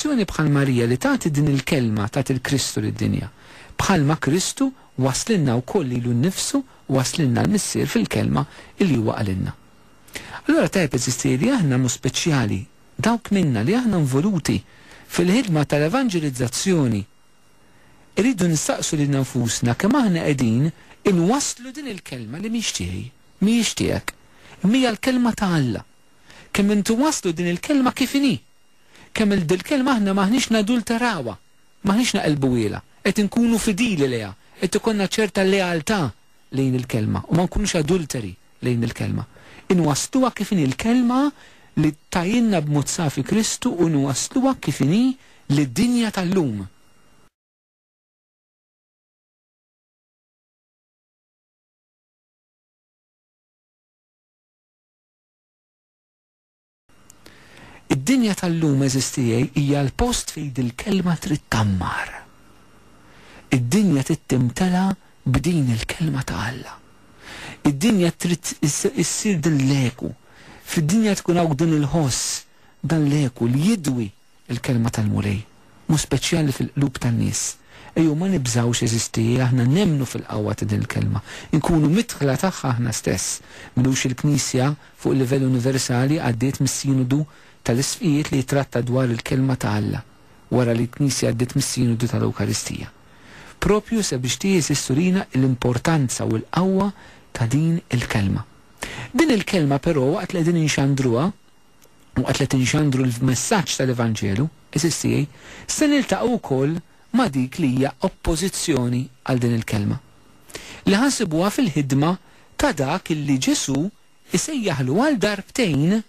pożizzjoni bħal Marija li tagħti din il-kelma, tagħti il-Kristu lid-dinja. Bħalma Kristu waslilna wkoll lilu nnifsu waslilna l-missier fil-kelma li huwa qalilna. Allura tajb eżisti li aħna mhu speċjali dawk minna li aħna involuti fil-ħidma tal-evanġelizzazzjoni irridu nistaqsu lil nfusna kemm aħna qegħdin inwasslu din il-kelma li mhix tiegħi, mhijiex tiegħek, mija l-kelma ta' Alla. Kemm intu waslu din il-kelma kif inhi. Kemm il-kelma aħna maħniex nadulterawha, maħniex naqelbuwiela, qed inkunu fidili leha, qed ikollna ċerta lealtà lejn il-kelma u ma nkunux adulteri lejn il-kelma. Inwasluha kif inhi il-kelma li tajinna b'mod safi Kristu u nwasluha kif inhi lid-dinja tal-lum. Id-dinja tal-lum eżistijaj hija l-post fejn il-kelma trid tammar. Id-dinja trid timtela b'din il-kelma ta' Alla. Id-dinja trid issir din l-eku. Fid-dinja tkun hawn din il-ħoss, dan l-eku li jidwi il-kelma tal-mulej. Mu speċjali fil-qlub tan-nies. Ejju ma nibżawx eżistijaj aħna nemmnu fil-qawwa ta' din il-kelma. Inkunu mitħla tagħha aħna stess. Milux il-Knisja fuq il-livell universali għaddiet mis-sinodu tal-isfijiet li jitratta dwar il-kelma ta' Alla wara li l-Knisja għaddiet mis-sinodu tal-Ewkaristija. Propju sabiex tisturina l-importanza u l-qawwa ta' din il-kelma. Din il-kelma però waqt li qegħdin inxandruha u waqt li qed inxandru l-messaġġ tal-Evanġelu eżistijaj se niltaqgħu wkoll ma' dik li hija oppożizzjoni għal din il-kelma. Li ħansibuha fil-ħidma ta' dak illi Ġesu isejjaħlu għal darbtejn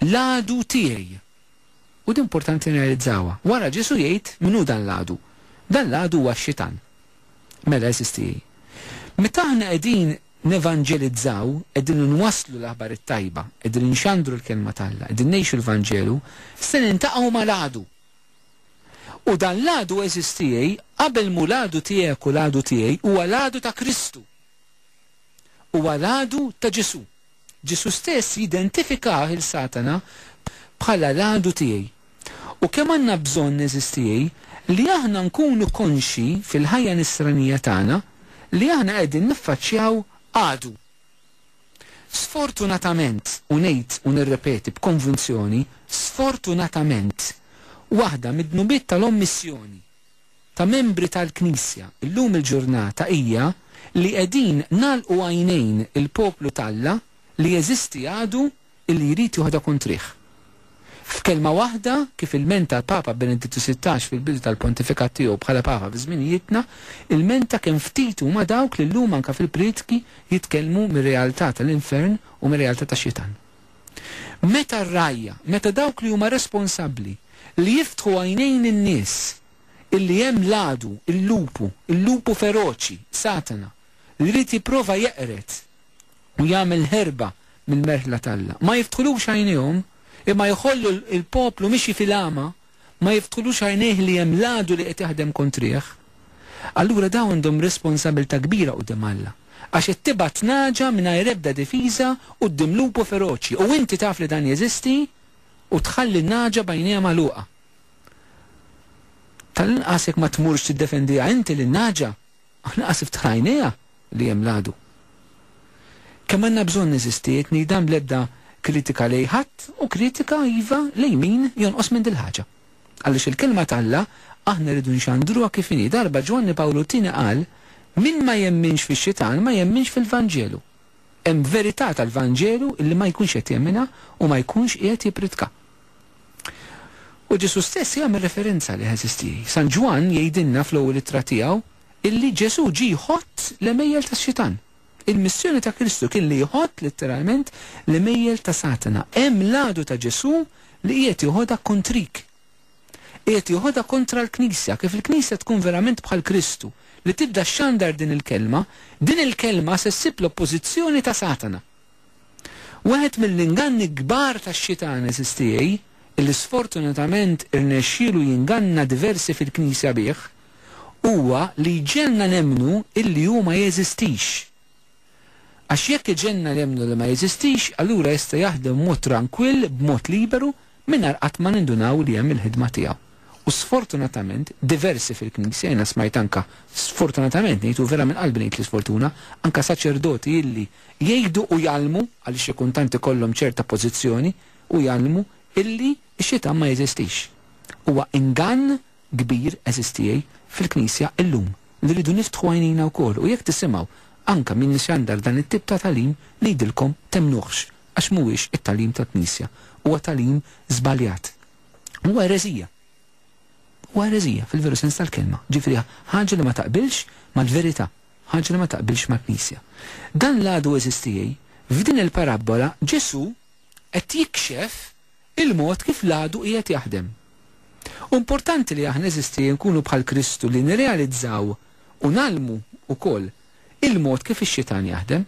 l-għadu tiegħi. U di importanti nirrealizzawa. Wara Ġesu jgħid minnu dan l-għadu. Dan l-għadu huwa x-xitan. Mela eżistijaj. Meta aħna qegħdin nevanġelizzaw, qegħdin nwaslu l-aħbar it-tajba, qegħdin nxandru l-kelma tal-Alla, qegħdin ngħixu l-Vanġelu, se nintaqgħu mal-għadu. U dan l-għadu eżistijaj qabel mu l-għadu tiegħek u l-għadu tiegħi huwa l-għadu ta' Kristu. Huwa l-għadu ta' Ġesu. Ġesu stess jidentifikaħ il-Satana bħala l-għadu tiegħi. U kemm għandna bżonn eżistijaj li aħna nkunu konxi fil-ħajja nisranija tagħna li aħna qegħdin niffaċċjaw għadu. Sfortunatament, u ngħid u nirrepeti b'konvinzjoni, sfortunatament waħda mid-dnubiet tal-ommissjoni ta' membri tal-Knisja illum il-ġurnata hija li qegħdin nagħlqu għajnejn il-poplu tal-Alla li jeżisti għadu illi jrid joħda kontrih. F'kelma waħda, kif il-menta l-Papa Benedittu XVI fil-bidu tal-pontifikat tiegħu bħala Papa fi żminijietna, il-menta kemm ftit huma dawk li llum anke fil-pritki jitkellmu mir-realtà tal-infern u mir-realtà tax-xitan. Meta r-rajja, meta dawk li huma responsabbli li jiftħu għajnejn in-nies illi hemm l-għadu, il-lupu feroċi, Satana, li jrid jipprova jeqret u jagħmel ħerba mill-merħla tal-Alla. Ma jiftħulux għajnejhom imma jħollu il-poplu mixi fil-għama, ma jiftħulux għajnejh li hemm l-għadu li qed jaħdem kontrih. Allura dawn għandhom responsabilta kbira quddiem Alla. Għax qed tibgħat naġa mingħajr ebda difiża quddiem lupu feroċi u inti taf li dan jeżisti u tħalli n-naġa bajnejha magħluqa. Tal-inqas jekk ma tmurx tiddefendiha inti lin-naġa, inqas iftħ għajnejha li hemm l-għadu. Kemm għandna bżonn eżistiet nidam bl-ebda kritika lej ħadd u kritika iva lej min jonqos minn dil-ħaġa. Għaliex il-kelma tal-Alla aħna rridu nxandruha kif inhi. Darba Ġwanni Pawlu Tini qal min ma jemminx fix-xitan ma jemminx fil-Vanġelu. Hemm verità tal-Vanġelu illi ma jkunx qed jemminha u ma jkunx qiegħed jippridka. U Ġesu stess jagħmel referenza li eżisti. San Ġwan jgħidilna fl-ewwel ittra tiegħu illi Ġesu ġie jħott l-emejjel tax-xitan. Il-missjoni ta' Kristu kien li jħott letteralment l-emejjel ta' Satana. Hemm l-għadu ta' Ġesu li qiegħed joħodha kontrik. Qiegħed joħodha kontra l-Knisja, kif il-Knisja tkun verament bħal Kristu li tibda xandar din il-kelma se ssib l-oppożizzjoni ta' Satana. Waħed mill-inganni kbar tax-xitan eżistijaj illi sfortunatament irnexxielu jinganna diversi fil-Knisja bih huwa li ġenna nemnu illi hu ma jeżistix. Għax jekk ġenna nemnu li ma jeżistix, allura jista' jaħdem b'mod tranquill, b'mod liberu, mingħajr qatt ma nindunaw li hemm il-ħidma tiegħu. U sfortunatament, diversi fil-Knisja, jena smajt anka, sfortunatament, nejtu vera minn qalbi nejt li sfortuna, anka saċerdoti illi jgħidu u jalmu, għalix jekuntanti kollom ċerta pozizjoni, u jalmu illi x-xitan ma jeżistix. Huwa ingann kbir eżistijaj fil-Knisja illum, li rridu niftħu għajnina u koll, u jek tisimaw, anka minn xandar dan it-tip ta' talim li jdilkom temnuħx, għax mhuwiex it-talim ta' Knisja, huwa talim żbaljat. Huwa erezija. U għarezija fil-veru sens tal-kelma, ġifri ħaġa li ma taqbilx mal-verità, ħaġa li ma taqbilx mal-Knisja. Dan l-għadu eżistijaj, f'din il-parabola Ġesu qed jikxef il-mod kif l-għadu qiegħed jaħdem. U importanti li aħna eżistijaj nkunu bħal Kristu li nirrealizzaw u nalmu ukoll il-mod kif ix-xitan jaħdem,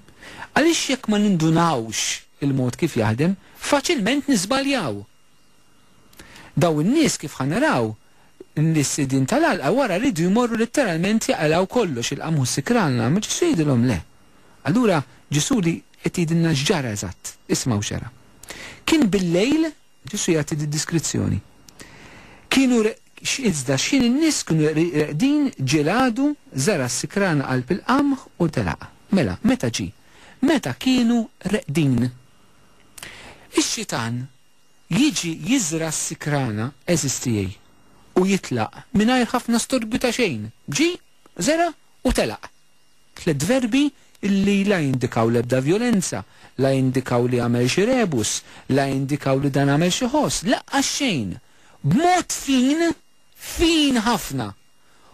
għaliex jekk ma nindunawx il-mod kif jaħdem, faċilment niżbaljaw. Daw in-nies kif ħanaraw n-nissidin tal-għalqa wara rridu jmorru letteralment jaqalaw kollox il-qamhu sikranna, ma Ġesu jgħidilhom le. Allura Ġesu li qed jgħidilna x'ġara eżatt, ismaw xara. Kien bil-lejl, Ġesu jagħti d-diskrizzjoni. Kienu iżda x'in in-nies kienu qegħdin ġeladu żara s-sikran qalb il-qamħ u telaq. Mela, meta ġi? Meta kienu reqdin. Ix-xitan jiġi jiżra s-sikrana eżistijaj u jitlaq mingħajr ħafna storbju ta' xejn. Ġi, zera u telaq. Tliet verbi illi la jindikaw l-ebda violenza, la jindikaw li għamel xi rebus, la jindikaw li dan għamel xi ħoss, laqqa xejn. B'mod fin ħafna.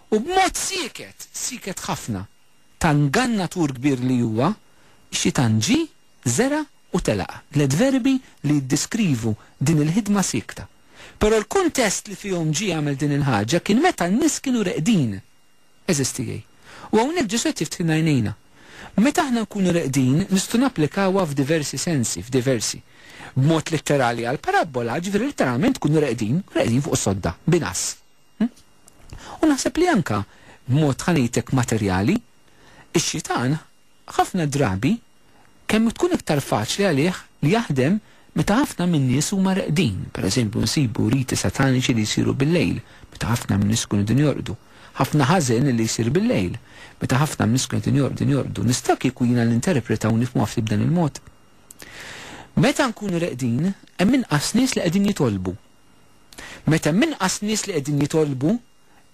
U b'mod siket ħafna. Tangannatur kbir li huwa, xitan ġi, zera u telaq. Tliet verbi li jiddeskrivu din il-ħidma sikta. Pero l-kuntest li fihom ġi għamel din il-ħaġa kien meta n-nies kienu reqdin. Eżistijaj. U hawnhekk Ġesu qed jiftina għajnejna. Meta aħna nkunu reqdin nistgħu napplikawha f'diversi sensi, f'diversi. B'mod letterali għal parabola, ġifieri letteralment tkunu reqdin fuq sodda, binas. U naħseb li anka b'mod ħanitek materjali, ix-xitan ħafna drabi kemm tkun iktar faċli għalih li jaħdem meta ħafna minn nies huma reqdin, pereżempju nsibu riti sataniċi li jsiru bil-lejl, meta ħafna minn nies ikunu din jorqdu, ħafna ħażen li jsir bil-lejl, meta ħafna minn nies ikunu din jorqdu, nista' kieku jiena ninterpreta u nifhmu ftit b'dan il-mod. Meta nkunu reqdin, hemm inqas nies li qegħdin jitolbu. Meta hemm inqas nies li qegħdin jitolbu,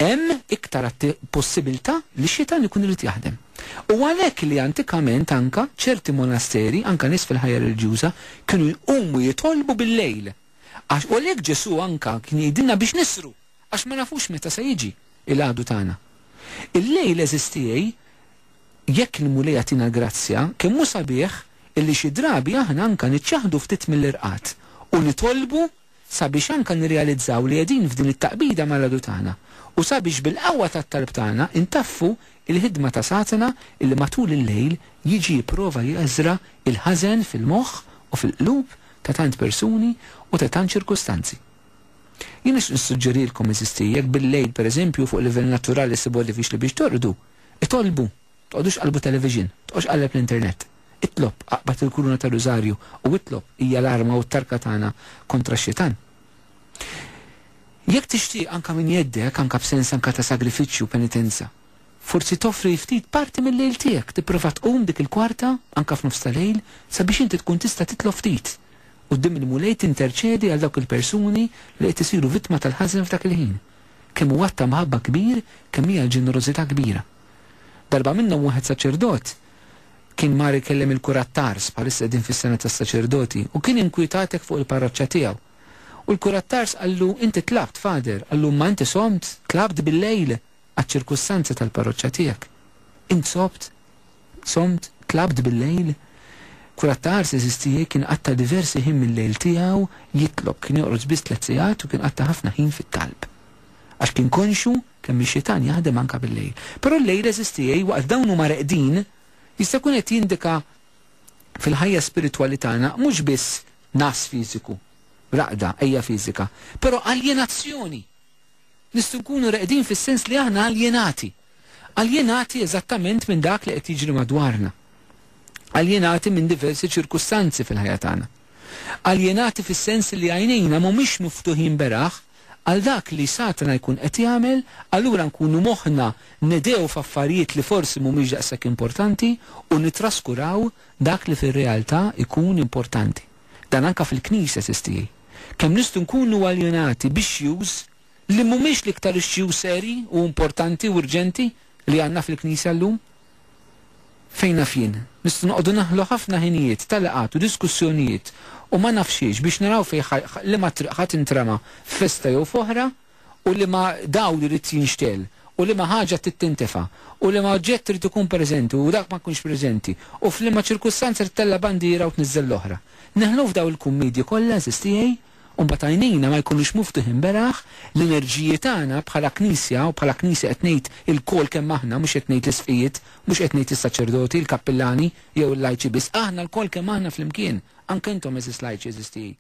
hemm iktar possibilità li x-xitan ikun irid jaħdem. U għalhekk li antikament anka ċerti monasteri, anka nies fil-ħajja reliġjuża, kienu jqumu jitolbu bil-lejl. Għax u għalhekk Ġesu anka kien jgħidilna biex nisru, għax ma nafux meta se jiġi il-għadu tagħna. Il-lejl eżistijaj, jekk il-mulej jagħtina grazzja, kemm hu sabiħ illi xi drabi aħna anka niċċaħdu ftit mill-irqat u nitolbu sabiex anka nirrealizzaw li qegħdin f'din it-taqbida mal-għadu tagħna. U sabiex bil-qawwa tat-talb tagħna intaffu il-ħidma ta' Satana illi matul il-lejl jiġi jipprova jeżra il-ħażen fil-moħħ u fil-qlub ta' tant persuni u ta' tant ċirkustanzi. Jien nissuġġerilkom eżisti jekk bil-lejl pereżempju fuq livell naturali sibu li fix li biex torqdu, itolbu, toqgħodux qalbu television, toqgħodx qalb l-internet. Itlob aqbad il-kuruna ta' Rużarju u itlob hija l-arma u t-tarka tagħna kontra x-xitan. Jekk tixtieq anka min jeddek anka b'sens anka ta' sagrifiċċju u penitenza, forsi toffri ftit parti mill-lejl tiegħek tipprova tqum dik il-kwarta anka f'nofs tal-lejl sabiex inti tkun tista' titlob ftit. Quddiem il-mulej tinterċedi għal dawk il-persuni li qed isiru vittma tal-ħażen f'dak il-ħin. Kemm huwa ta' maħabba kbir, kemm hija l-ġenerożità kbira. Darba minnhom waħed saċerdot kien mar ikellem il-kurattars bħalissa qegħdin fis-sena tas-saċerdoti u kien inkwietatek fuq il-parroċċa tiegħu. U l-kurattars qallu inti tlabt fader, qallu ma inti somt, tlabt bil-lejl għaċ-ċirkustanzi tal-parroċċa tiegħek. Int somt, tlabt bil-lejl. Kurattars eżistijaj kien qatta diversi ħin mill-lejl tiegħu jitlob, kien joqgħod biss 3 sigħat u kien qatta ħafna ħin fit-talb. Għax kien konxu kemm ix-xitan jaħdem anke bil-lejl. Però l-lejl eżistijaj waqt dawn huma reqdin jista' jkun qed jindika fil-ħajja spiritwali tagħna mhux biss nas fiżiku, raqda, ejja fiżika, però aljenazzjoni. Nistgħu nkunu reqdin fis-sens li aħna aljenati. Aljenati eżattament minn dak li qed jiġri madwarna. Aljenati minn diversi ċirkustanzi fil-ħajja tagħna. Aljenati fis-sens li għajnejna mhumiex miftuħin beraħ għal dak li Satana jkun qed jagħmel, allura nkunu moħħna nedew f'affarijiet li forsi mhumiex daqshekk importanti u nitraskuraw dak li fir-realtà ikun importanti. Dan anke fil-Knisja sistijaj. Kemm nistgħu nkunu aljenati b'issues li mhumiex l-iktar issues seri u importanti u urġenti li għandna fil-Knisja llum? Fejn naf jien, nistgħu noqogħdu naħlu ħafna ħinijiet tal-laqgħat u diskussjonijiet u ma nafxiex biex naraw fejn li ma ħadd intrema festa jew foħra u li ma daw li rid jinxtel u li ma ħaġa tittintefa' u li ma oġġett trid ikun preżenti u dak ma jkunx preżenti u f'liema ċirkustanza tella bandiera u tniżżel l-oħra. Neħlu f'daw il-kummedji kollha sistijaj u mbagħad għajnejna ma jkunux muftuħin beraħ l-enerġiji tagħna bħala Knisja u bħala Knisja qed ngħid il-kol kemm aħna mhux qed ngħid l-isfijiet, mhux qed ngħid is-saċerdoti, il-kappillani jew il-lajċi biss, aħna l-kol kemm aħna flimkien, anke intom eżis lajċi eżistijaj.